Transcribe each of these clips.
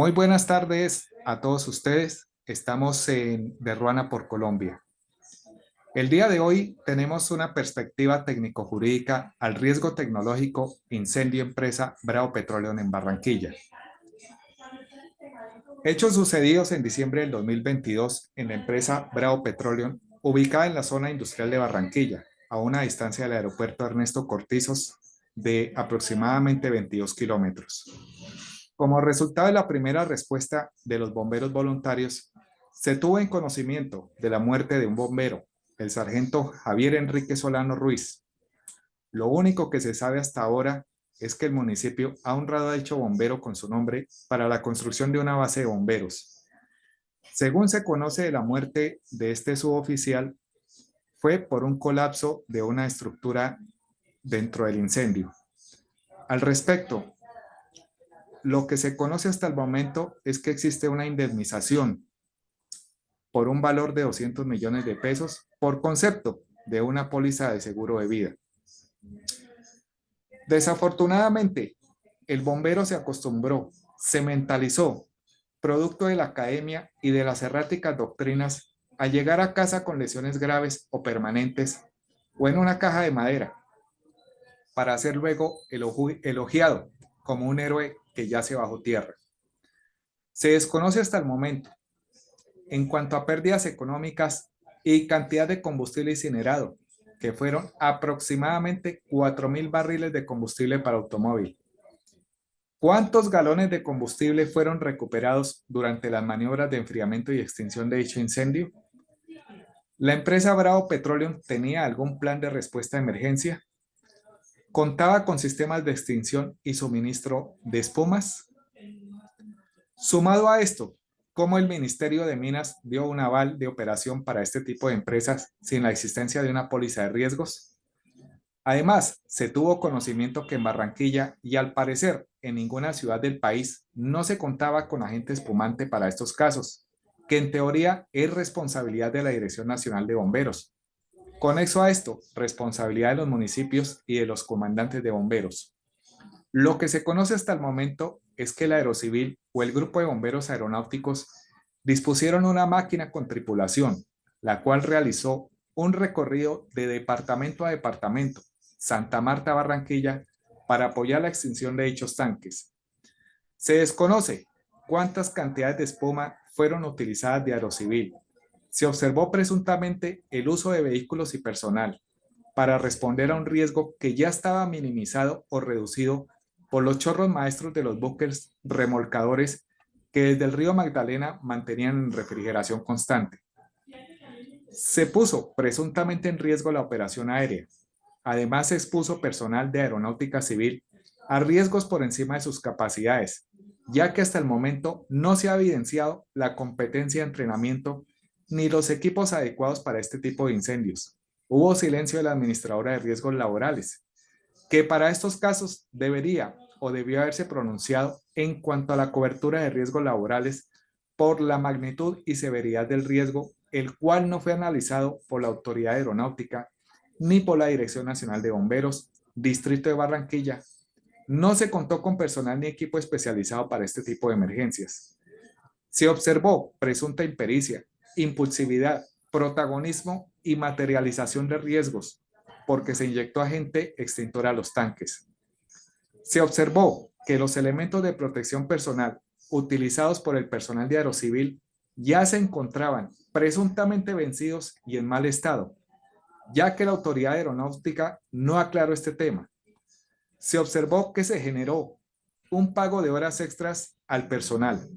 Muy buenas tardes a todos ustedes. Estamos en De Ruana por Colombia. El día de hoy tenemos una perspectiva técnico-jurídica al riesgo tecnológico incendio empresa Bravo Petroleum en Barranquilla. Hechos sucedidos en diciembre del 2022 en la empresa Bravo Petroleum, ubicada en la zona industrial de Barranquilla, a una distancia del aeropuerto Ernesto Cortizos de aproximadamente 22 kilómetros. Como resultado de la primera respuesta de los bomberos voluntarios, se tuvo en conocimiento de la muerte de un bombero, el sargento Javier Enrique Solano Ruiz. Lo único que se sabe hasta ahora es que el municipio ha honrado a dicho bombero con su nombre para la construcción de una base de bomberos. Según se conoce de la muerte de este suboficial, fue por un colapso de una estructura dentro del incendio. Al respecto, lo que se conoce hasta el momento es que existe una indemnización por un valor de 200 millones de pesos por concepto de una póliza de seguro de vida. Desafortunadamente, el bombero se acostumbró, se mentalizó, producto de la academia y de las erráticas doctrinas, a llegar a casa con lesiones graves o permanentes o en una caja de madera, para ser luego elogiado como un héroe que yace bajo tierra. Se desconoce hasta el momento en cuanto a pérdidas económicas y cantidad de combustible incinerado, que fueron aproximadamente 4.000 barriles de combustible para automóvil. ¿Cuántos galones de combustible fueron recuperados durante las maniobras de enfriamiento y extinción de dicho incendio? ¿La empresa Bravo Petroleum tenía algún plan de respuesta a emergencia? ¿Contaba con sistemas de extinción y suministro de espumas? Sumado a esto, ¿cómo el Ministerio de Minas dio un aval de operación para este tipo de empresas sin la existencia de una póliza de riesgos? Además, se tuvo conocimiento que en Barranquilla y al parecer en ninguna ciudad del país no se contaba con agente espumante para estos casos, que en teoría es responsabilidad de la Dirección Nacional de Bomberos. Conexo a esto, responsabilidad de los municipios y de los comandantes de bomberos. Lo que se conoce hasta el momento es que el Aerocivil o el Grupo de Bomberos Aeronáuticos dispusieron una máquina con tripulación, la cual realizó un recorrido de departamento a departamento, Santa Marta, Barranquilla, para apoyar la extinción de dichos tanques. Se desconoce cuántas cantidades de espuma fueron utilizadas de Aerocivil. Se observó presuntamente el uso de vehículos y personal para responder a un riesgo que ya estaba minimizado o reducido por los chorros maestros de los buques remolcadores que desde el río Magdalena mantenían en refrigeración constante. Se puso presuntamente en riesgo la operación aérea. Además, se expuso personal de aeronáutica civil a riesgos por encima de sus capacidades, ya que hasta el momento no se ha evidenciado la competencia de entrenamiento ni los equipos adecuados para este tipo de incendios. Hubo silencio de la administradora de riesgos laborales, que para estos casos debería o debió haberse pronunciado en cuanto a la cobertura de riesgos laborales por la magnitud y severidad del riesgo, el cual no fue analizado por la Autoridad Aeronáutica ni por la Dirección Nacional de Bomberos, Distrito de Barranquilla. No se contó con personal ni equipo especializado para este tipo de emergencias. Se observó presunta impericia, impulsividad, protagonismo y materialización de riesgos, porque se inyectó agente extintor a los tanques. Se observó que los elementos de protección personal utilizados por el personal de Aerocivil ya se encontraban presuntamente vencidos y en mal estado, ya que la autoridad aeronáutica no aclaró este tema. Se observó que se generó un pago de horas extras al personal.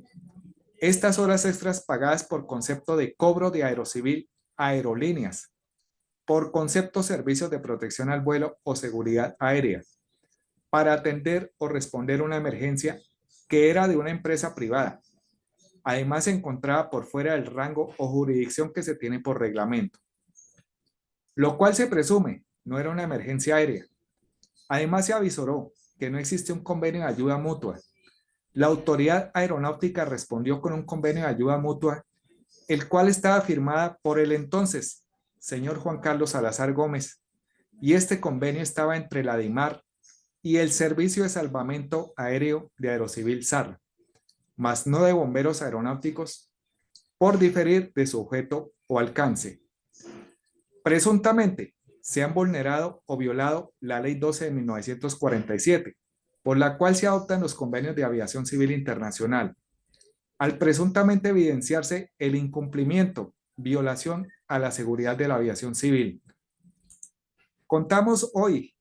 Estas horas extras pagadas por concepto de cobro de Aerocivil a aerolíneas, por concepto servicios de protección al vuelo o seguridad aérea, para atender o responder una emergencia que era de una empresa privada. Además, se encontraba por fuera del rango o jurisdicción que se tiene por reglamento, lo cual se presume no era una emergencia aérea. Además, se avisoró que no existe un convenio de ayuda mutua. La autoridad aeronáutica respondió con un convenio de ayuda mutua, el cual estaba firmada por el entonces señor Juan Carlos Salazar Gómez, y este convenio estaba entre la DIMAR y el Servicio de Salvamento Aéreo de Aerocivil SAR. mas no de bomberos aeronáuticos, por diferir de su objeto o alcance. Presuntamente se han vulnerado o violado la Ley 12 de 1947, por la cual se adoptan los convenios de aviación civil internacional. Al presuntamente evidenciarse el incumplimiento, violación a la seguridad de la aviación civil. Contamos hoy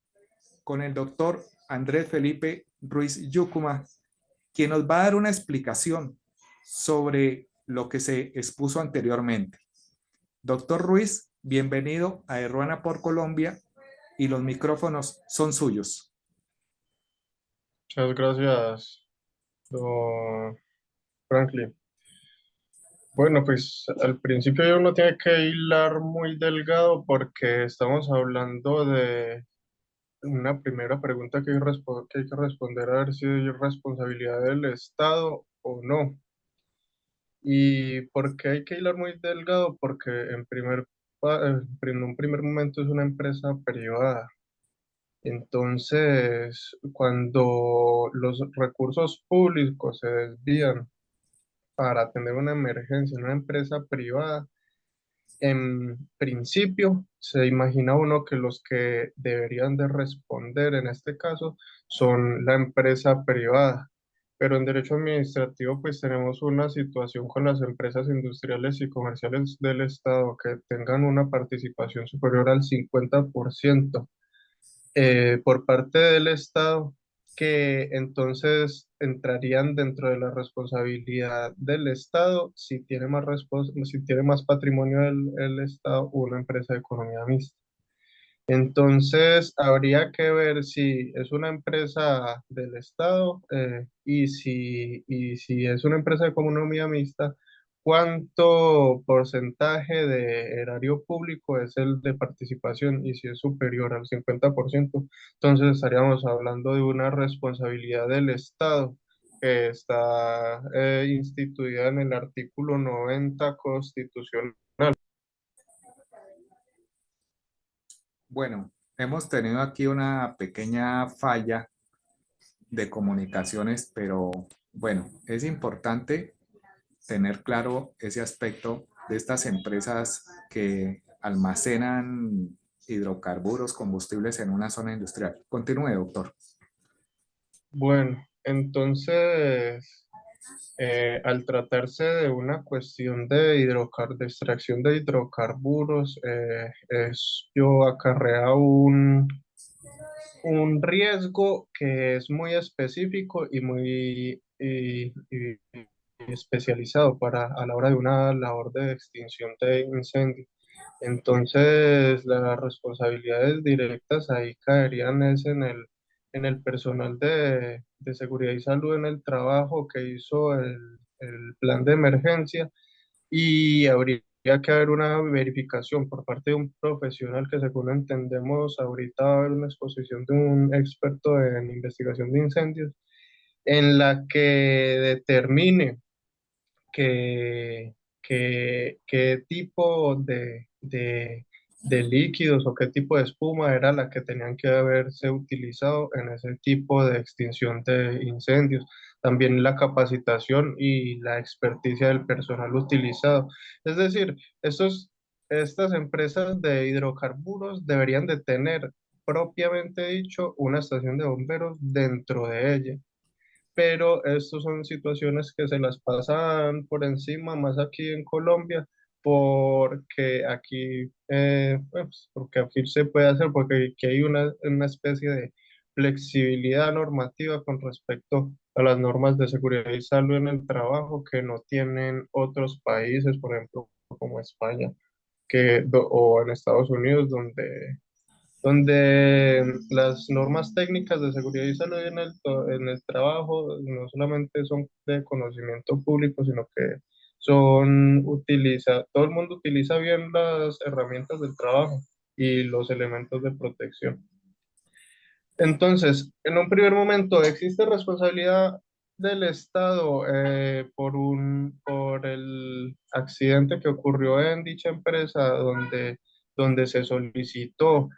con el doctor Andrés Felipe Ruiz Yucuma, quien nos va a dar una explicación sobre lo que se expuso anteriormente. Doctor Ruiz, bienvenido a Erruana por Colombia y los micrófonos son suyos. Muchas gracias, don Franklin. Bueno, pues al principio uno tiene que hilar muy delgado porque estamos hablando de una primera pregunta que hay que responder a ver si es responsabilidad del Estado o no. ¿Y por qué hay que hilar muy delgado? Porque en un primer momento es una empresa privada. Entonces, cuando los recursos públicos se desvían para atender una emergencia en una empresa privada, en principio se imagina uno que los que deberían de responder en este caso son la empresa privada. Pero en derecho administrativo pues tenemos una situación con las empresas industriales y comerciales del Estado que tengan una participación superior al 50% por parte del Estado, que entonces entrarían dentro de la responsabilidad del Estado si tiene más patrimonio el Estado o una empresa de economía mixta. Entonces, habría que ver si es una empresa del Estado y si es una empresa de economía mixta, cuánto porcentaje de erario público es el de participación y si es superior al 50%, entonces estaríamos hablando de una responsabilidad del Estado que está instituida en el artículo 90 constitucional. Bueno, hemos tenido aquí una pequeña falla de comunicaciones, pero bueno, es importante tener claro ese aspecto de estas empresas que almacenan hidrocarburos, combustibles en una zona industrial. Continúe, doctor. Bueno, entonces, al tratarse de una cuestión de extracción de hidrocarburos, yo acarrea un riesgo que es muy específico y muy especializado a la hora de una labor de extinción de incendio. Entonces, las responsabilidades directas ahí caerían es en el personal de seguridad y salud en el trabajo que hizo el plan de emergencia y habría que haber una verificación por parte de un profesional que según entendemos ahorita va a haber una exposición de un experto en investigación de incendios en la que determine qué tipo de líquidos o qué tipo de espuma era la que tenían que haberse utilizado en ese tipo de extinción de incendios. También la capacitación y la experticia del personal utilizado. Es decir, estas empresas de hidrocarburos deberían de tener propiamente dicho una estación de bomberos dentro de ella, pero estas son situaciones que se las pasan por encima, más aquí en Colombia, porque aquí se puede hacer, porque aquí hay una especie de flexibilidad normativa con respecto a las normas de seguridad y salud en el trabajo que no tienen otros países, por ejemplo, como España, o en Estados Unidos, donde las normas técnicas de seguridad y salud en el trabajo no solamente son de conocimiento público, sino que todo el mundo utiliza bien las herramientas del trabajo y los elementos de protección. Entonces, en un primer momento, ¿existe responsabilidad del Estado por el accidente que ocurrió en dicha empresa donde se solicitó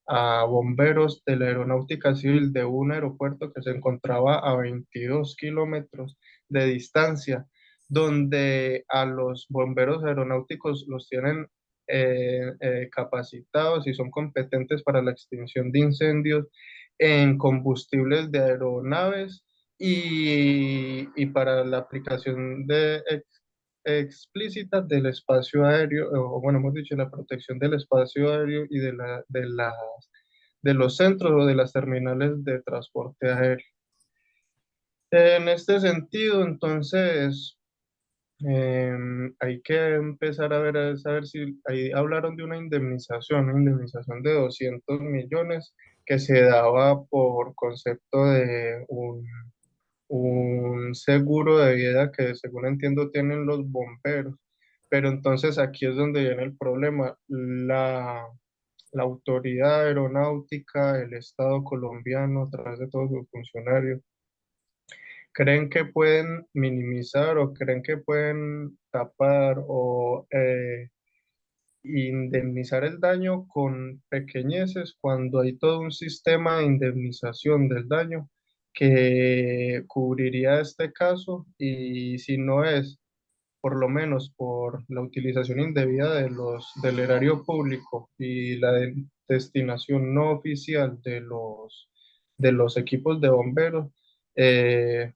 a bomberos de la Aeronáutica Civil de un aeropuerto que se encontraba a 22 kilómetros de distancia, donde a los bomberos aeronáuticos los tienen capacitados y son competentes para la extinción de incendios en combustibles de aeronaves y para la aplicación de explícita del espacio aéreo, o bueno, hemos dicho, la protección del espacio aéreo y de los centros o de las terminales de transporte aéreo. En este sentido, entonces, hay que empezar a saber si ahí hablaron de una indemnización de 200 millones que se daba por concepto de un seguro de vida que según entiendo tienen los bomberos. Pero entonces aquí es donde viene el problema. La autoridad aeronáutica, el Estado colombiano, a través de todos sus funcionarios, creen que pueden minimizar o creen que pueden tapar o indemnizar el daño con pequeñeces cuando hay todo un sistema de indemnización del daño que cubriría este caso y si no es por lo menos por la utilización indebida del erario público y la destinación no oficial de los equipos de bomberos,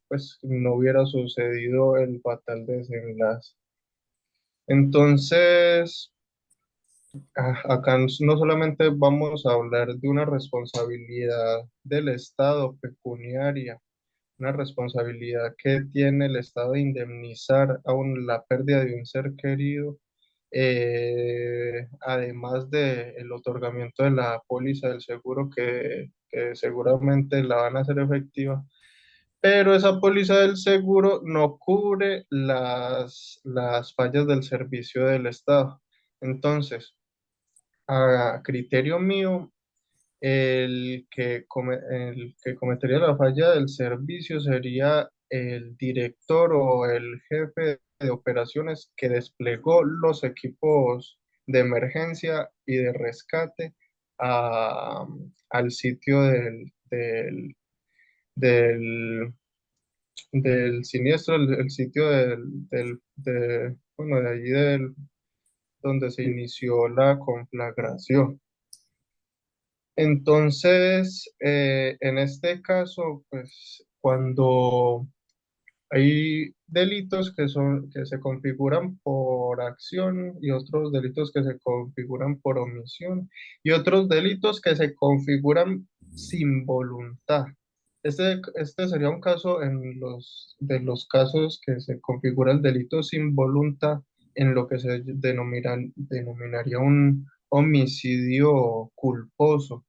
pues no hubiera sucedido el fatal desenlace. Entonces, acá no solamente vamos a hablar de una responsabilidad del Estado pecuniaria, una responsabilidad que tiene el Estado de indemnizar aún la pérdida de un ser querido, además del otorgamiento de la póliza del seguro que seguramente la van a hacer efectiva, pero esa póliza del seguro no cubre las fallas del servicio del Estado. Entonces, a criterio mío, el que cometería la falla del servicio sería el director o el jefe de operaciones que desplegó los equipos de emergencia y de rescate al sitio del, del siniestro, el sitio bueno, de allí donde se Sí. inició la conflagración. Entonces, en este caso, pues cuando hay delitos que se configuran por acción y otros delitos que se configuran por omisión y otros delitos que se configuran sin voluntad. Este sería un caso de los casos que se configura el delito sin voluntad en lo que se denominaría un homicidio culposo.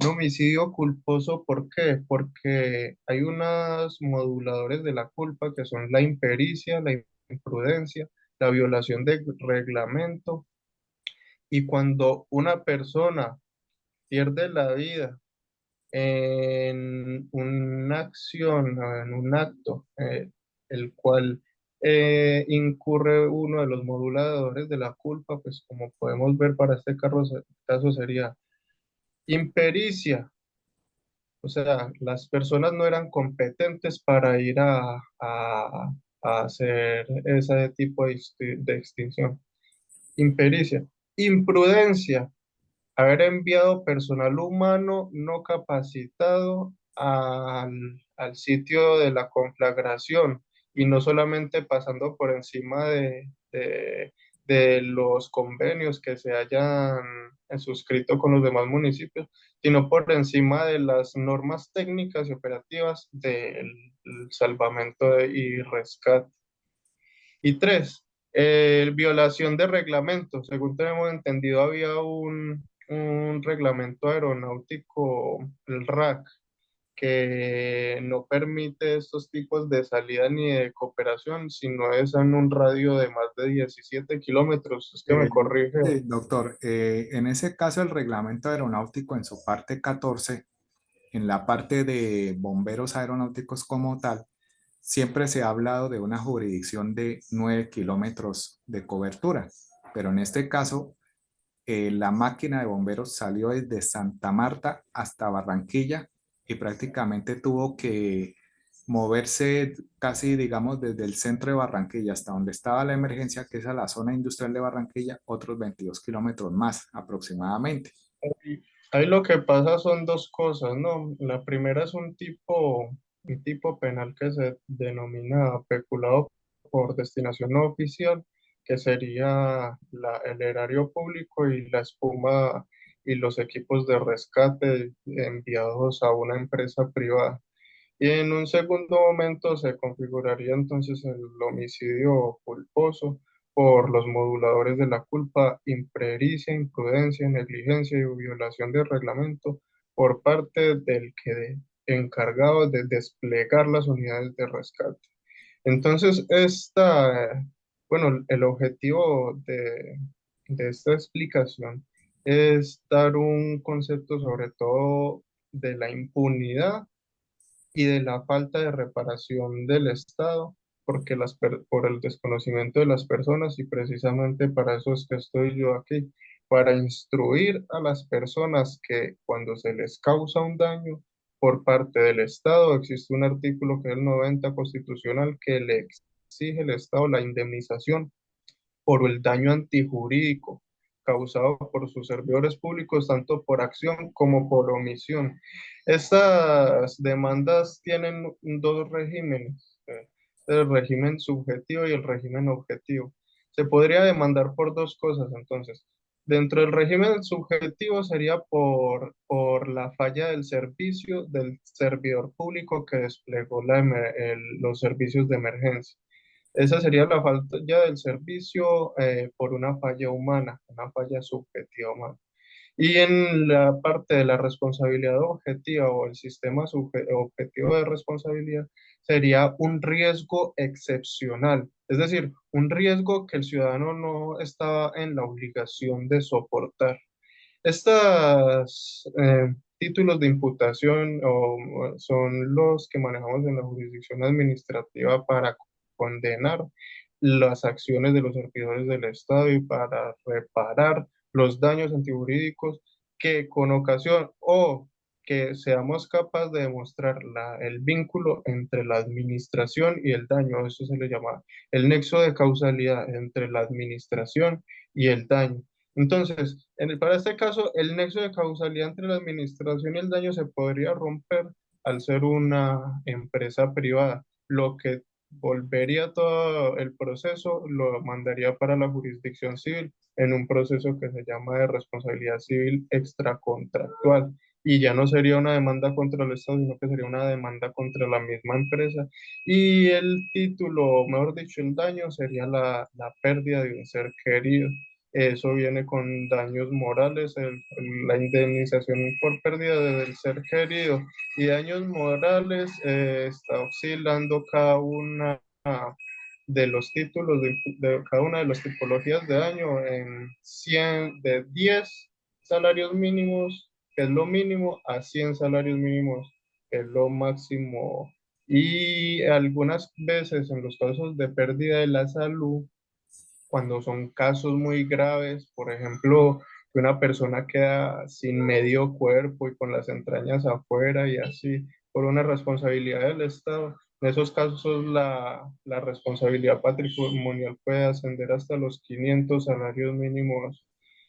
Un homicidio culposo, ¿por qué? Porque hay unos moduladores de la culpa que son la impericia, la imprudencia, la violación de reglamento. Y cuando una persona pierde la vida en una acción, en un acto, el cual incurre uno de los moduladores de la culpa, pues como podemos ver para este caso sería impericia. O sea, las personas no eran competentes para ir a hacer ese tipo de extinción. Impericia. Imprudencia. Haber enviado personal humano no capacitado al sitio de la conflagración y no solamente pasando por encima de los convenios que se hayan suscrito con los demás municipios, sino por encima de las normas técnicas y operativas del salvamento y rescate. Y tres, violación de reglamento. Según tenemos entendido, había un reglamento aeronáutico, el RAC, que no permite estos tipos de salida ni de cooperación, sino es en un radio de más de 17 kilómetros. Es que me Eh, corrige. doctor, en ese caso el reglamento aeronáutico en su parte 14, en la parte de bomberos aeronáuticos como tal, siempre se ha hablado de una jurisdicción de 9 kilómetros de cobertura, pero en este caso La máquina de bomberos salió desde Santa Marta hasta Barranquilla y prácticamente tuvo que moverse casi, digamos, desde el centro de Barranquilla hasta donde estaba la emergencia, que es a la zona industrial de Barranquilla, otros 22 kilómetros más aproximadamente. Ahí ahí lo que pasa son dos cosas, ¿no? La primera es un tipo penal que se denomina peculado por destinación no oficial, que sería el erario público y la espuma y los equipos de rescate enviados a una empresa privada. Y en un segundo momento se configuraría entonces el homicidio culposo por los moduladores de la culpa, impericia, imprudencia, negligencia y violación del reglamento por parte del que encargado de desplegar las unidades de rescate. Entonces, bueno, el objetivo de esta explicación es dar un concepto sobre todo de la impunidad y de la falta de reparación del Estado por el desconocimiento de las personas y precisamente para eso es que estoy yo aquí, para instruir a las personas que cuando se les causa un daño por parte del Estado, existe un artículo que es el 90 constitucional que le exige al Estado la indemnización por el daño antijurídico causado por sus servidores públicos, tanto por acción como por omisión. Estas demandas tienen dos regímenes, el régimen subjetivo y el régimen objetivo. Se podría demandar por dos cosas, entonces. Dentro del régimen subjetivo sería por la falla del servicio del servidor público que desplegó los servicios de emergencia. Esa sería la falta ya del servicio por una falla humana, una falla subjetiva humana. Y en la parte de la responsabilidad objetiva o el sistema objetivo de responsabilidad sería un riesgo excepcional, es decir, un riesgo que el ciudadano no estaba en la obligación de soportar. Estos títulos de imputación son los que manejamos en la jurisdicción administrativa para condenar las acciones de los servidores del Estado y para reparar los daños antijurídicos que con ocasión o que seamos capaces de demostrar el vínculo entre la administración y el daño. Eso se le llama el nexo de causalidad entre la administración y el daño. Entonces, para este caso, el nexo de causalidad entre la administración y el daño se podría romper al ser una empresa privada, lo que volvería todo el proceso, lo mandaría para la jurisdicción civil en un proceso que se llama de responsabilidad civil extracontractual. Y ya no sería una demanda contra el Estado, sino que sería una demanda contra la misma empresa. Y el título, mejor dicho, el daño sería la pérdida de un ser querido. Eso viene con daños morales, la indemnización por pérdida del ser querido y daños morales está oscilando cada una de los títulos de cada una de las tipologías de daño en 100 de 10 salarios mínimos, que es lo mínimo, a 100 salarios mínimos, que es lo máximo. Y algunas veces en los casos de pérdida de la salud, cuando son casos muy graves, por ejemplo, que una persona queda sin medio cuerpo y con las entrañas afuera y así, por una responsabilidad del Estado. En esos casos la responsabilidad patrimonial puede ascender hasta los 500 salarios mínimos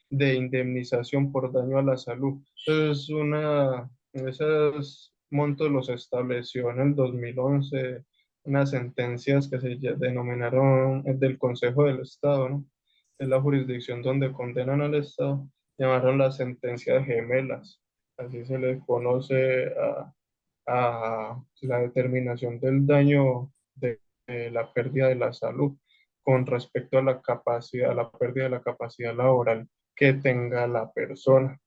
de indemnización por daño a la salud. Entonces, esos montos los estableció en el 2011 unas sentencias que denominaron del Consejo del Estado, ¿no? Es la jurisdicción donde condenan al Estado, llamaron las sentencias gemelas. Así se les conoce a la determinación del daño de la pérdida de la salud con respecto a la capacidad, a la pérdida de la capacidad laboral que tenga la persona.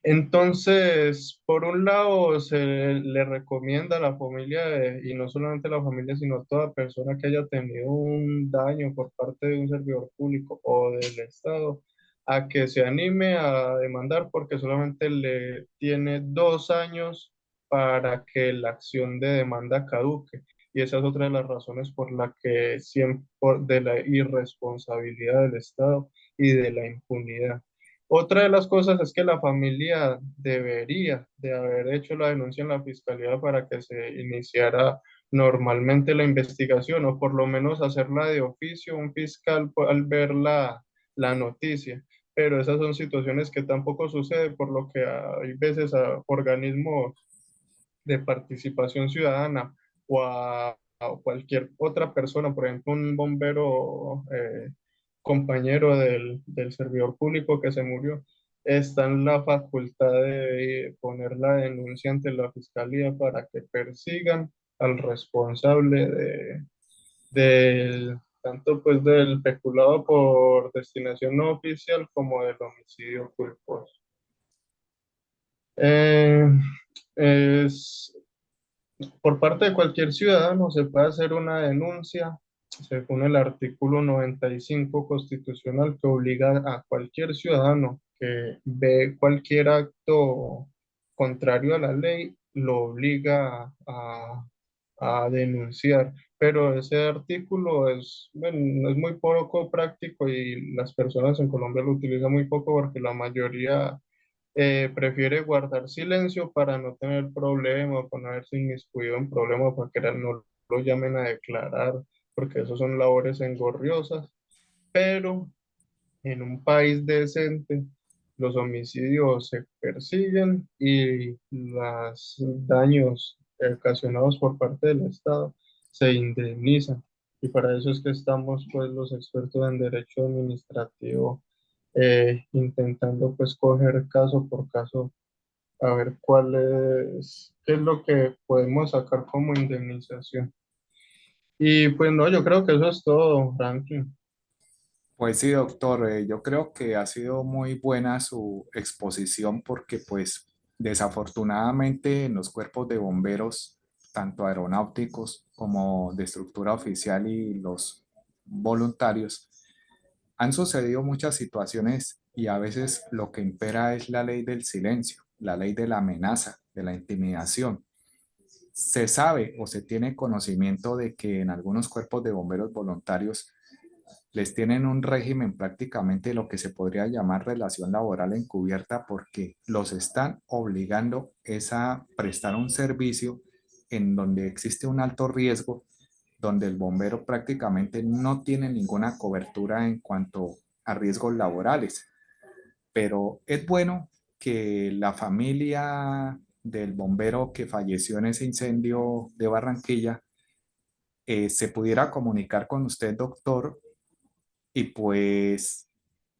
Entonces, por un lado, se le recomienda a la familia, y no solamente a la familia, sino a toda persona que haya tenido un daño por parte de un servidor público o del Estado, a que se anime a demandar porque solamente le tiene 2 años para que la acción de demanda caduque. Y esa es otra de las razones por la que siempre, de la irresponsabilidad del Estado y de la impunidad. Otra de las cosas es que la familia debería de haber hecho la denuncia en la fiscalía para que se iniciara normalmente la investigación o por lo menos hacerla de oficio un fiscal al ver la noticia. Pero esas son situaciones que tampoco suceden, por lo que hay veces a organismos de participación ciudadana o cualquier otra persona, por ejemplo, un bombero compañero del servidor público que se murió, está en la facultad de poner la denuncia ante la fiscalía para que persigan al responsable del tanto pues del peculado por destinación no oficial como del homicidio culposo. Eh, es Por parte de cualquier ciudadano se puede hacer una denuncia según el artículo 95 constitucional que obliga a cualquier ciudadano que ve cualquier acto contrario a la ley, lo obliga a denunciar. Pero ese artículo es, bueno, es muy poco práctico y las personas en Colombia lo utilizan muy poco porque la mayoría prefiere guardar silencio para no tener problemas, para no haberse inmiscuido en problemas, para que no lo llamen a declarar, porque eso son labores engorriosas. Pero en un país decente, los homicidios se persiguen y los daños ocasionados por parte del Estado se indemnizan. Y para eso es que estamos, pues, los expertos en derecho administrativo intentando, pues, coger caso por caso a ver qué es lo que podemos sacar como indemnización. Y pues no, yo creo que eso es todo, Franklin. Pues sí, doctor, yo creo que ha sido muy buena su exposición porque pues desafortunadamente en los cuerpos de bomberos, tanto aeronáuticos como de estructura oficial y los voluntarios, han sucedido muchas situaciones y a veces lo que impera es la ley del silencio, la ley de la amenaza, de la intimidación. Se sabe o se tiene conocimiento de que en algunos cuerpos de bomberos voluntarios les tienen un régimen prácticamente lo que se podría llamar relación laboral encubierta porque los están obligando es a prestar un servicio en donde existe un alto riesgo, donde el bombero prácticamente no tiene ninguna cobertura en cuanto a riesgos laborales. Pero es bueno que la familia del bombero que falleció en ese incendio de Barranquilla se pudiera comunicar con usted, doctor, y pues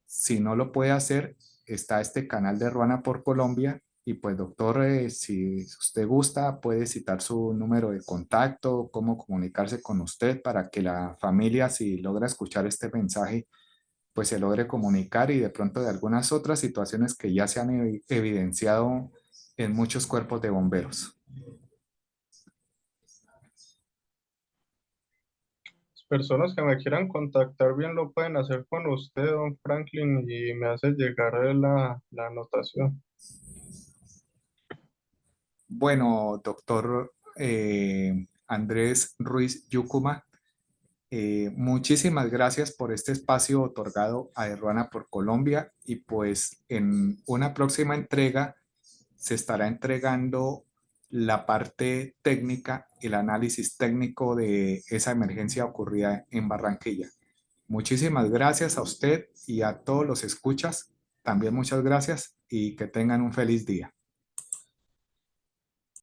si no lo puede hacer, está este canal de Ruana por Colombia. Y pues, doctor, si usted gusta, puede citar su número de contacto, cómo comunicarse con usted para que la familia, si logra escuchar este mensaje, pues se logre comunicar y de pronto de algunas otras situaciones que ya se han evidenciado en muchos cuerpos de bomberos. Las personas que me quieran contactar bien lo pueden hacer con usted, don Franklin, y me hace llegar la anotación. Bueno, doctor Andrés Ruiz Yucuma, muchísimas gracias por este espacio otorgado a Ruana por Colombia y pues en una próxima entrega se estará entregando la parte técnica, el análisis técnico de esa emergencia ocurrida en Barranquilla. Muchísimas gracias a usted y a todos los escuchas. También muchas gracias y que tengan un feliz día.